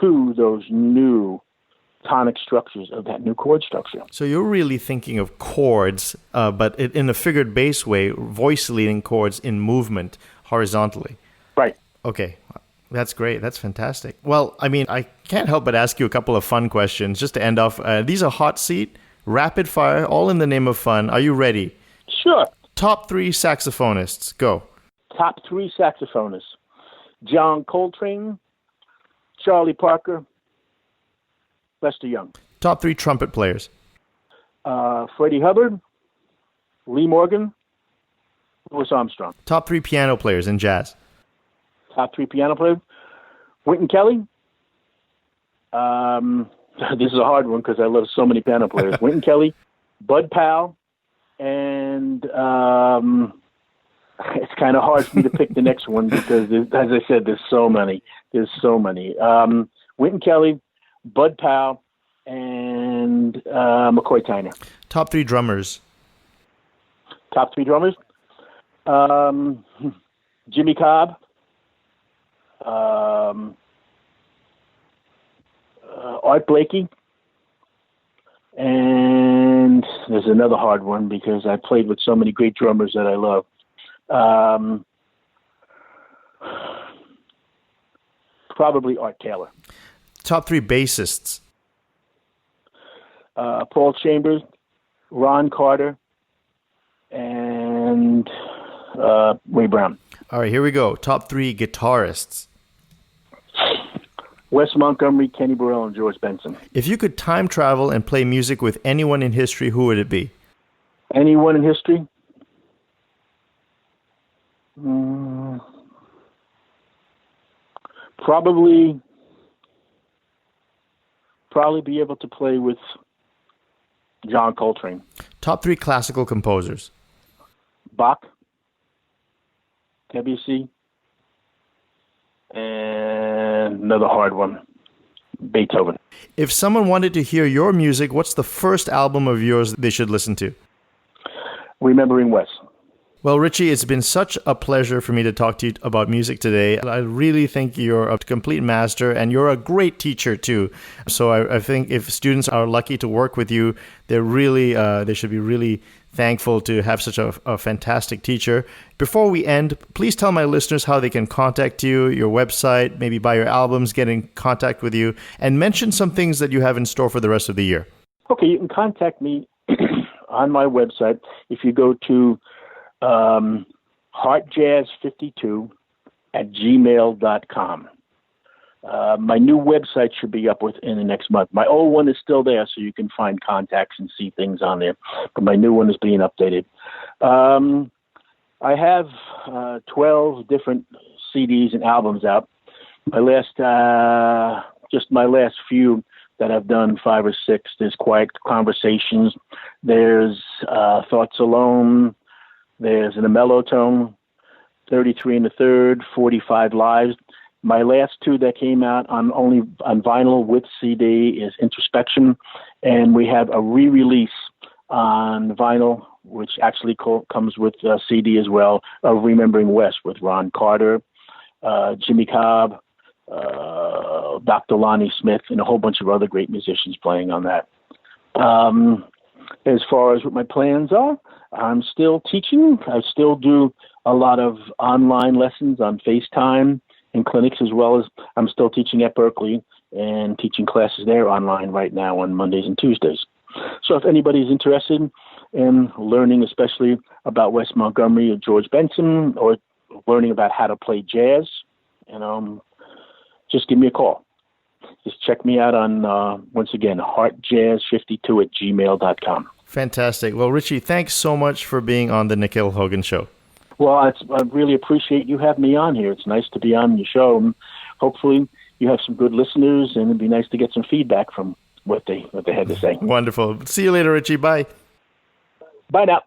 to those new tonic structures of that new chord structure. So you're really thinking of chords, but in a figured bass way, voice leading chords in movement horizontally. Right. Okay. That's great. That's fantastic. Well, I mean, I can't help but ask you a couple of fun questions just to end off. These are hot seat, rapid fire, all in the name of fun. Are you ready? Sure. Top 3 saxophonists. Go. Top 3 saxophonists: John Coltrane, Charlie Parker, Lester Young. Top 3 trumpet players. Freddie Hubbard, Lee Morgan, Louis Armstrong. Top 3 piano players in jazz. Top 3 piano players: Wynton Kelly. This is a hard one because I love so many piano players. Wynton Kelly, Bud Powell, and it's kind of hard for me to pick the next one because, as I said, there's so many. Wynton Kelly, Bud Powell, and McCoy Tyner. Top 3 drummers. Top 3 drummers: Jimmy Cobb, Art Blakey, and there's another hard one because I played with so many great drummers that I love. Probably Art Taylor. Top 3 bassists. Paul Chambers, Ron Carter, and Ray Brown. All right, here we go. Top 3 guitarists. Wes Montgomery, Kenny Burrell, and George Benson. If you could time travel and play music with anyone in history, who would it be? Anyone in history? Probably be able to play with John Coltrane. Top 3 classical composers. Bach, Debussy, and another hard one, Beethoven. If someone wanted to hear your music, what's the first album of yours they should listen to? Remembering Wes. Well, Richie, it's been such a pleasure for me to talk to you about music today. I really think you're a complete master, and you're a great teacher, too. So I think if students are lucky to work with you, they should be really thankful to have such a fantastic teacher. Before we end, please tell my listeners how they can contact you, your website, maybe buy your albums, get in contact with you, and mention some things that you have in store for the rest of the year. Okay, you can contact me on my website. If you go to heartjazz52@gmail.com. My new website should be up within the next month. My old one is still there, so you can find contacts and see things on there. But my new one is being updated. I have 12 different CDs and albums out. My last few that I've done, 5 or 6. There's Quiet Conversations. There's Thoughts Alone. There's In a Mellow Tone, 33 1/3, 45 Lives. My last 2 that came out on vinyl with CD is Introspection, and we have a re-release on vinyl, which actually comes with CD as well, of Remembering Wes with Ron Carter, Jimmy Cobb, Dr. Lonnie Smith, and a whole bunch of other great musicians playing on that. As far as what my plans are, I'm still teaching. I still do a lot of online lessons on FaceTime and clinics, as well as I'm still teaching at Berklee and teaching classes there online right now on Mondays and Tuesdays. So if anybody's interested in learning, especially about Wes Montgomery or George Benson, or learning about how to play jazz, just give me a call. Just check me out on, once again, heartjazz52@gmail.com. Fantastic. Well, Richie, thanks so much for being on the Nikhil Hogan Show. Well, I really appreciate you having me on here. It's nice to be on your show. And hopefully you have some good listeners, and it'd be nice to get some feedback from what they had to say. Wonderful. See you later, Richie. Bye. Bye now.